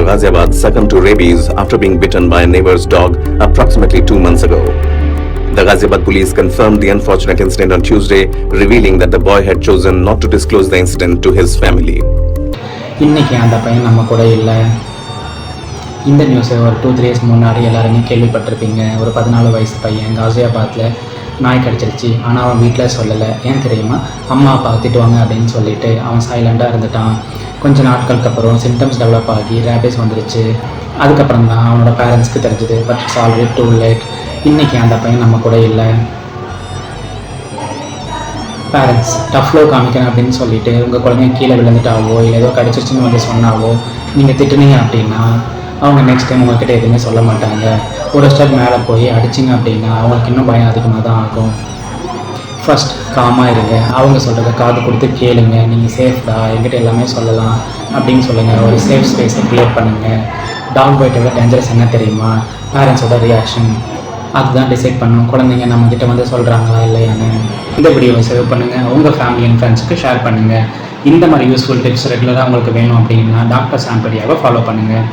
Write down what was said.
Ghaziabad succumbed to rabies after being bitten by a neighbor's dog approximately 2 months ago. The Ghaziabad police confirmed the unfortunate incident on Tuesday, revealing that the boy had chosen not to disclose the incident to his family. இன்னைக்கு அந்த பையன் நம்ம கூட இல்லை. இந்த நியூஸை ஒரு 2-3 days முன்னாடி எல்லாருமே கேள்விப்பட்டிருப்பீங்க. ஒரு 14 வயசு பையன் காசியாபாத்தில் நாய் கடிச்சிருச்சு. ஆனால் அவன் வீட்டில் சொல்லலை. ஏன் தெரியுமா? அம்மா அப்பா திட்டுவாங்க அப்படின்னு சொல்லிட்டு அவன் சைலண்டாக இருந்துட்டான். கொஞ்சம் நாட்களுக்கு அப்புறம் சிம்டம்ஸ் டெவலப் ஆகி ரேபிஸ் வந்துருச்சு. அதுக்கப்புறம் தான் அவனோட பேரண்ட்ஸ்க்கு தெரிஞ்சுது. But it's already too late. இன்றைக்கி அந்த பையன் நம்ம கூட இல்லை. பேரண்ட்ஸ் டஃப் லவ் காமிக்கிறேன் அப்படின்னு சொல்லிட்டு உங்கள் குழந்தைங்க கீழே விழுந்துட்டாவோ இல்லை ஏதோ கடிச்சிருச்சுன்னு வந்து சொன்னாவோ நீங்கள் திட்டுனீங்க அப்படின்னா அவங்க நெக்ஸ்ட் டைம் உங்கள்கிட்ட எதுவுமே சொல்ல மாட்டாங்க. ஒரு ஸ்டெப் மேலே போய் அடிச்சிங்க அப்படின்னா அவங்களுக்கு இன்னும் பயம் அதிகமாக தான் ஆகும். ஃபஸ்ட் காமாக இருங்க. அவங்க சொல்கிறத காது கொடுத்து கேளுங்க. நீங்கள் சேஃப்டா, என்கிட்ட எல்லாமே சொல்லலாம் அப்படின்னு சொல்லுங்கள். ஒரு சேஃப் ஸ்பேஸை க்ரியேட் பண்ணுங்கள். டாக் பைட்டை விட டேஞ்சரஸ் என்ன தெரியுமா? பேரண்ட்ஸோட ரியாக்ஷன். அதுதான் டிசைட் பண்ணணும் குழந்தைங்க நம்மக்கிட்ட வந்து சொல்கிறாங்களா இல்லையான்னு. இந்த வீடியோவை சேவ் பண்ணுங்கள். உங்கள் ஃபேமிலி அண்ட் ஃப்ரெண்ட்ஸுக்கு ஷேர் பண்ணுங்கள். இந்த மாதிரி யூஸ்ஃபுல் டிப்ஸ் ரெகுலராக உங்களுக்கு வேணும் அப்படின்னா டாக்டர் சாம்படியாவை ஃபாலோ பண்ணுங்கள்.